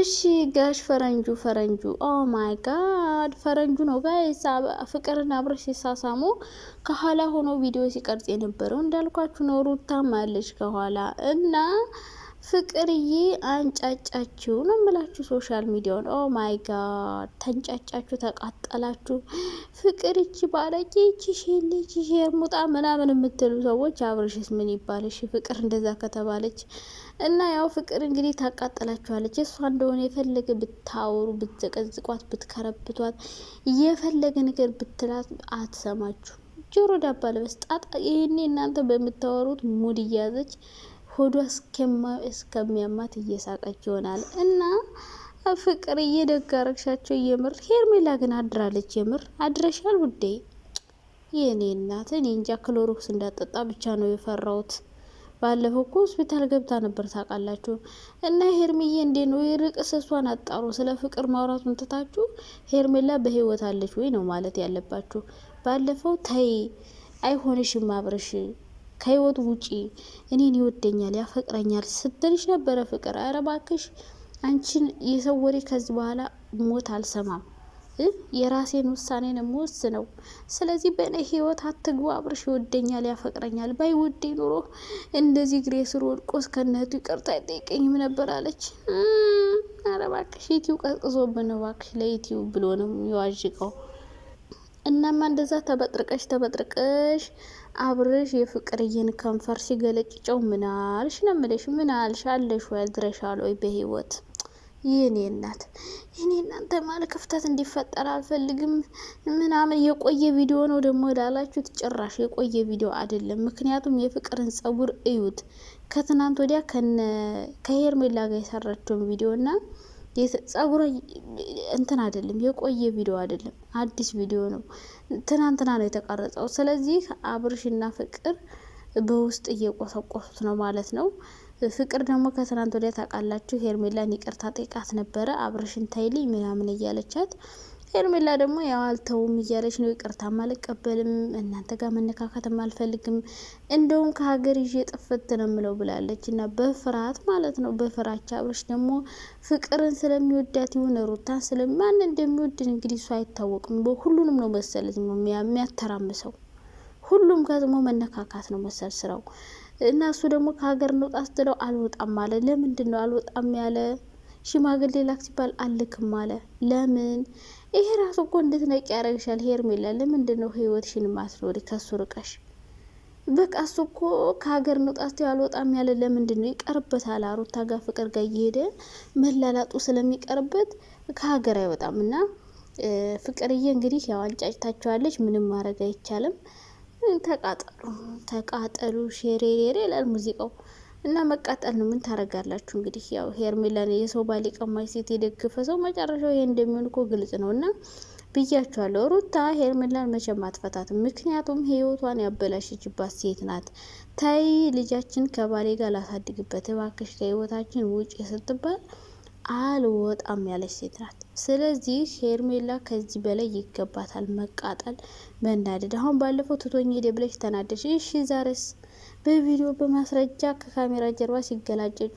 እሺ ጋሽ ፈረንጁ ኦ ማይ ጋድ ፈረንጁ ነው ጋይስ። ፍቅርና አብርሽ ሲሳሳሙ ከኋላ ሆኖ ቪዲዮ ሲቀርጽ የነበረው እንዳልኳችሁ ነው። ሩታም አለች ከኋላ እና ፍቅርዬ አንጫጫችሁ ነው የምላችሁ ሶሻል ሚዲያውን። ኦ ማይ ጋድ ተንጫጫችሁ፣ ተቃጠላችሁ። ፍቅር ይቺ ባለጌ፣ ይቺ ሼልጅ፣ ሼርሙጣ ምናምን የምትሉ ሰዎች አብርሽስ ምን ይባል? እሺ ፍቅር እንደዛ ከተባለች እና ያው ፍቅር እንግዲህ ታቃጠላችኋለች። እሷ እንደሆነ የፈለገ ብታወሩ፣ ብትዘቀዝቋት፣ ብትከረብቷት፣ የፈለገ ነገር ብትላት አትሰማችሁ። ጆሮ ዳባ ልበስ ጣጣ። ይህኔ እናንተ በምታወሩት ሙድ እያዘች ሆዷ እስከሚያማት እየሳቀች ይሆናል። እና ፍቅር እየደጋረግሻቸው የምር። ሄርሜላ ግን አድራለች። የምር አድረሻል ውዴ። የኔ እናት እኔ እንጃ ክሎሮክስ እንዳጠጣ ብቻ ነው የፈራሁት። ባለፈው እኮ ሆስፒታል ገብታ ነበር ታውቃላችሁ። እና ሄርሜዬ እንዴ ነው የርቅስ? እሷን አጣሩ። ስለ ፍቅር ማውራቱን ትታችሁ ሄርሜላ በህይወት አለች ወይ ነው ማለት ያለባችሁ። ባለፈው ተይ አይሆንሽም አብርሽ ከህይወቱ ውጪ እኔን ይወደኛል ያፈቅረኛል ስትልሽ ነበረ ፍቅር። ኧረ እባክሽ አንቺን የሰው ወሬ ከዚህ በኋላ ሞት አልሰማም። የራሴን ውሳኔ ነው የምወስነው። ስለዚህ በእኔ ህይወት አትግቡ። አብርሽ ይወደኛል ያፈቅረኛል ባይወደ ኑሮ እንደዚህ እግሬ ስር ወድቆ እስከነቱ ይቅርታ አይጠይቀኝም ነበር አለች። ኧረ እባክሽ ዩቲዩብ ቀዝቅዞብን ነው እባክሽ። ለዩቲዩብ ብሎ ነው የሚዋዥቀው። እናማ እንደዛ ተበጥርቀሽ አብርሽ የፍቅርዬን ከንፈር ሲገለጭጨው ምናልሽ ነው የምልሽ። ምናልሽ አለሽ ወይ አድረሻል ወይ በህይወት? የኔ እናት እኔ እናንተ ማለት ክፍተት እንዲፈጠር አልፈልግም ምናምን። የቆየ ቪዲዮ ነው ደግሞ ላላችሁት ጭራሽ የቆየ ቪዲዮ አይደለም። ምክንያቱም የፍቅርን ጸጉር እዩት። ከትናንት ወዲያ ከሄርሜላ ጋር የሰራቸውን ቪዲዮ እና ጸጉር እንትን አይደለም፣ የቆየ ቪዲዮ አይደለም፣ አዲስ ቪዲዮ ነው። ትናንትና ነው የተቀረጸው። ስለዚህ አብርሽና ፍቅር በውስጥ እየቆሰቆሱት ነው ማለት ነው። ፍቅር ደግሞ ከትናንት ወዲያ ታውቃላችሁ ሄርሜላን ይቅርታ ጠይቃት ነበረ። አብርሽን ታይልኝ ምናምን እያለቻት፣ ሄርሜላ ደግሞ ያው አልተውም እያለች ነው። ይቅርታም አልቀበልም፣ እናንተ ጋር መነካከትም አልፈልግም፣ እንደውም ከሀገር ይዤ ጥፍት ነው ምለው ብላለች። እና በፍርሃት ማለት ነው፣ በፍራቻ። አብርሽ ደግሞ ፍቅርን ስለሚወዳት ይሁን ሩታን ስለማን እንደሚወድን እንግዲህ እሱ አይታወቅም። ሁሉንም ነው መሰለኝ የሚያተራምሰው። ሁሉም ጋር መነካካት ነው መሰል ስራው። እና እሱ ደግሞ ከሀገር እንውጣ ስትለው አልወጣም አለ። ለምንድን ነው አልወጣም ያለ? ሽማግሌ ላክ ሲባል አልክም አለ። ለምን? ይሄ ራሱ እኮ እንድትነቂ ያደርግሻል ሄርሜላ። ለምንድን ነው ህይወትሽን ማስኖሪ ከሱ ርቀሽ? በቃ እሱ እኮ ከሀገር እንውጣ ስትለው አልወጣም ያለ ለምንድን ነው? ይቀርበታል። ሩታ ጋር ፍቅር ጋር እየሄደ መላላጡ ስለሚቀርበት ከሀገር አይወጣም። እና ፍቅርዬ እንግዲህ ያው አንጫጭታችኋለች። ምንም ማድረግ አይቻልም። ተቃጠሉ ሼሬሬሬ ይላል ሙዚቃው። እና መቃጠል ነው። ምን ታረጋላችሁ እንግዲህ። ያው ሄርሜላን የሰው ባል ቀማሽ ሴት የደገፈ ሰው መጨረሻው ይሄ እንደሚሆን እኮ ግልጽ ነው። እና ብያችኋለሁ፣ ሩታ ሄርሜላን መቼም አትፈታትም። ምክንያቱም ህይወቷን ያበላሸችባት ሴት ናት። ታይ ልጃችን ከባሌ ጋር ላሳድግበት እባክሽ ከህይወታችን ውጭ ስትባል አልወጣም ያለች ሴት ናት። ስለዚህ ሄርሜላ ከዚህ በላይ ይገባታል መቃጠል፣ መናደድ። አሁን ባለፈው ትቶኝ ሄደ ብለሽ ተናደሽ፣ እሺ ዛሬስ በቪዲዮ በማስረጃ ከካሜራ ጀርባ ሲገላጨጩ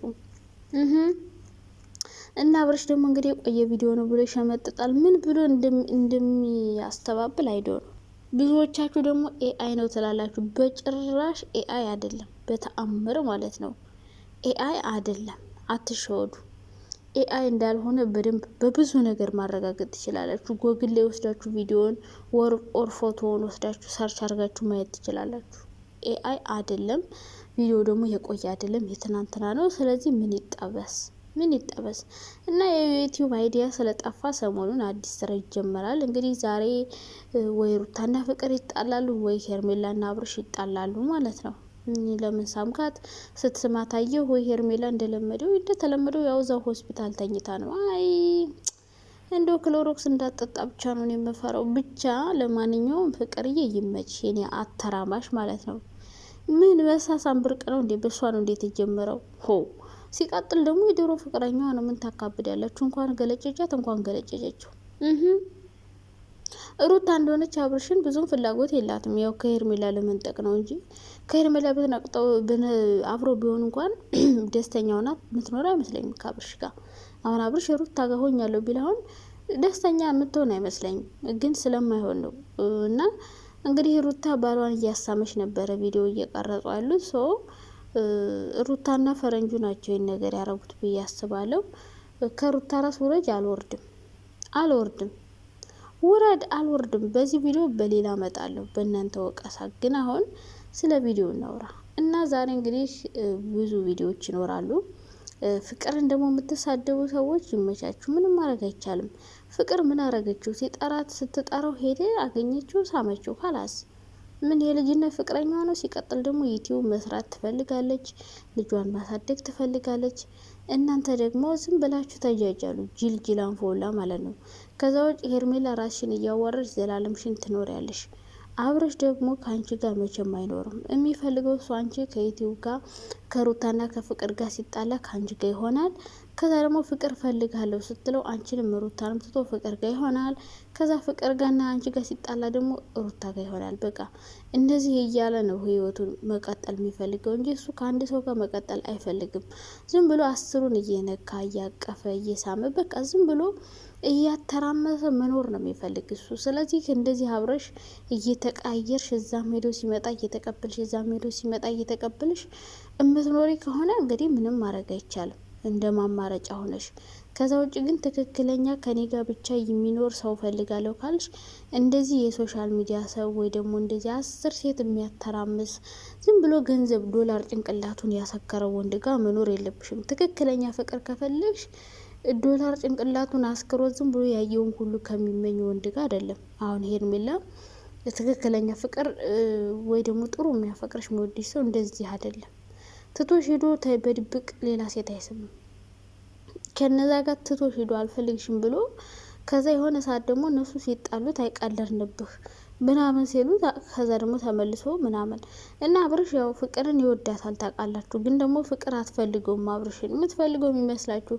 እና አብርሽ ደግሞ እንግዲህ የቆየ ቪዲዮ ነው ብሎ ይሸመጥጣል። ምን ብሎ እንደሚያስተባብል አይዶ ነው። ብዙዎቻችሁ ደግሞ ኤአይ ነው ትላላችሁ። በጭራሽ ኤአይ አይደለም፣ በተአምር ማለት ነው። ኤአይ አይደለም፣ አትሸወዱ። ኤአይ እንዳልሆነ በደንብ በብዙ ነገር ማረጋገጥ ትችላላችሁ። ጎግል ላይ ወስዳችሁ ቪዲዮን ወር ፎቶውን ወስዳችሁ ሰርች አድርጋችሁ ማየት ትችላላችሁ። ኤአይ አይደለም። ቪዲዮ ደግሞ የቆየ አይደለም፣ የትናንትና ነው። ስለዚህ ምን ይጠበስ እና የዩቲዩብ አይዲያ ስለጠፋ ሰሞኑን አዲስ ስራ ይጀመራል። እንግዲህ ዛሬ ወይ ሩታና ፍቅር ይጣላሉ ወይ ሄርሜላና አብርሽ ይጣላሉ ማለት ነው። ለምን ሳምካት ስትስማት አየሁ ወይ ሄርሜላ እንደተለመደው ያው እዛው ሆስፒታል ተኝታ ነው። አይ እንደው ክሎሮክስ እንዳጠጣ ብቻ ነው የምፈራው። ብቻ ለማንኛውም ፍቅርዬ ይመች የኔ አተራማሽ ማለት ነው። ምን በሳሳም ብርቅ ነው እንዴ? በሷ ነው እንዴት የጀመረው? ሲቀጥል ደግሞ የድሮ ፍቅረኛዋ ነው። ምን ታካብድ ያላችሁ? እንኳን ገለጨቻት እንኳን ገለጨጨችው። ሩታ እንደሆነች አብርሽን ብዙም ፍላጎት የላትም። ያው ከሄርሜላ ለመንጠቅ ነው እንጂ ከሄርሜላ ብትነቅጠው አብሮ ቢሆን እንኳን ደስተኛውና የምትኖር አይመስለኝም ከአብርሽ ጋር። አሁን አብርሽ ሩታ ጋር ሆኛለሁ ቢል አሁን ደስተኛ የምትሆን አይመስለኝም፣ ግን ስለማይሆን ነው። እና እንግዲህ ሩታ ባሏን እያሳመች ነበረ ቪዲዮ እየቀረጹ ያሉት ሰው ሩታና ፈረንጁ ናቸው ይህን ነገር ያረጉት ብዬ አስባለሁ። ከሩታ ራስ ውረጅ አልወርድም ውረድ አልወርድም። በዚህ ቪዲዮ በሌላ እመጣለሁ በእናንተ ወቀሳ። ግን አሁን ስለ ቪዲዮ እናውራ እና ዛሬ እንግዲህ ብዙ ቪዲዮዎች ይኖራሉ። ፍቅርን ደግሞ የምትሳደቡ ሰዎች ይመቻችሁ፣ ምንም ማድረግ አይቻልም። ፍቅር ምን አረገችው? ሲጠራት ስትጠራው ሄደ፣ አገኘችው፣ ሳመችው፣ ካላስ ምን የልጅነት ፍቅረኛዋ ነው። ሲቀጥል ደግሞ ዩቲዩብ መስራት ትፈልጋለች፣ ልጇን ማሳደግ ትፈልጋለች። እናንተ ደግሞ ዝም ብላችሁ ተጃጃሉ፣ ጅል አንፎላ ማለት ነው። ከዛ ውጭ ሄርሜላ ራስሽን እያዋረድሽ ዘላለምሽን ትኖሪያለሽ። አብረሽ ደግሞ ከአንቺ ጋር መቼም አይኖርም። የሚፈልገው እሱ አንቺ ከዩቲዩብ ጋር ከሩታና ከፍቅር ጋር ሲጣላ ከአንቺ ጋር ይሆናል። ከዛ ደግሞ ፍቅር ፈልጋለሁ ስትለው አንቺንም ሩታንም ትቶ ፍቅር ጋር ይሆናል። ከዛ ፍቅር ጋርና አንቺ ጋር ሲጣላ ደግሞ ሩታ ጋር ይሆናል። በቃ እንደዚህ እያለ ነው ህይወቱን መቀጠል የሚፈልገው እንጂ እሱ ከአንድ ሰው ጋር መቀጠል አይፈልግም። ዝም ብሎ አስሩን እየነካ እያቀፈ እየሳመ በቃ ዝም ብሎ እያተራመሰ መኖር ነው የሚፈልግ እሱ። ስለዚህ እንደዚህ አብረሽ እየተቃየርሽ እዛም ሄዶ ሲመጣ እየተቀበልሽ እዛም ሄዶ ሲመጣ እየተቀበልሽ እምትኖሪ ከሆነ እንግዲህ ምንም ማድረግ አይቻልም፣ እንደ ማማረጫ ሆነሽ። ከዛ ውጭ ግን ትክክለኛ ከኔ ጋር ብቻ የሚኖር ሰው ፈልጋለሁ ካልሽ እንደዚህ የሶሻል ሚዲያ ሰው ወይ ደግሞ እንደዚህ 10 ሴት የሚያተራምስ ዝም ብሎ ገንዘብ ዶላር ጭንቅላቱን ያሰከረው ወንድ ጋር መኖር የለብሽም። ትክክለኛ ፍቅር ከፈለግሽ ዶላር ጭንቅላቱን አስክሮ ዝም ብሎ ያየውን ሁሉ ከሚመኝ ወንድ ጋር አይደለም። አሁን ሄርሜላ ትክክለኛ ፍቅር ወይ ደግሞ ጥሩ የሚያፈቅርሽ የሚወድሽ ሰው እንደዚህ አይደለም። ትቶሽ ሄዶ በድብቅ ሌላ ሴት አይስምም። ከነዛ ጋር ትቶሽ ሄዶ አልፈልግሽም ብሎ ከዛ የሆነ ሰዓት ደግሞ እነሱ ሲጣሉት አይቀለርንብህ ምናምን ሲሉ ከዛ ደግሞ ተመልሶ ምናምን እና አብርሽ ያው ፍቅርን ይወዳታል ታውቃላችሁ። ግን ደግሞ ፍቅር አትፈልገውም አብርሽን። የምትፈልገው የሚመስላችሁ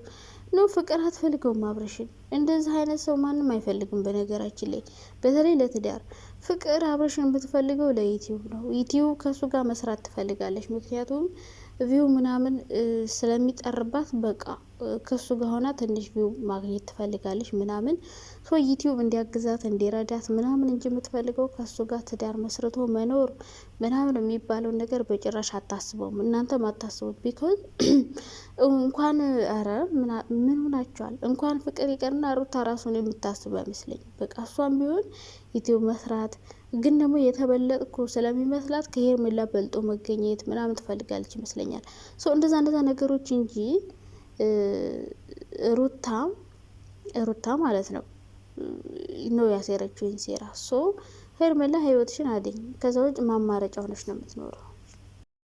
ነው። ፍቅር አትፈልገውም አብርሽን። እንደዚህ አይነት ሰው ማንም አይፈልግም በነገራችን ላይ በተለይ ለትዳር። ፍቅር አብርሽን የምትፈልገው ለዩቲዩብ ነው። ዩቲዩብ ከሱ ጋር መስራት ትፈልጋለች። ምክንያቱም ቪው ምናምን ስለሚጠርባት በቃ ከሱ ጋር ሆና ትንሽ ቪው ማግኘት ትፈልጋለች ምናምን ሶ ዩቲዩብ እንዲያግዛት እንዲረዳት ምናምን እንጂ የምትፈልገው ከሱ ጋር ትዳር መስርቶ መኖር ምናምን የሚባለውን ነገር በጭራሽ አታስበውም። እናንተም አታስቡት። ቢኮዝ እንኳን ኧረ ምን ሆናችኋል? እንኳን ፍቅር ይቀርና ሩታ ራሱን የምታስቡ አይመስለኝም። በቃ እሷም ቢሆን ዩቲዩብ መስራት ግን ደግሞ የተበለጥኩ ስለሚመስላት ከሄርሜላ በልጦ መገኘት ምናምን ትፈልጋለች ይመስለኛል። ሶ እንደዛ ነገሮች እንጂ ሩታ ማለት ነው ያሴረችውን ሴራ። ሶ ሄርሜላ ህይወትሽን አድኝ። ከዛ ውጭ ማማረጫ ሆነሽ ነው የምትኖረው።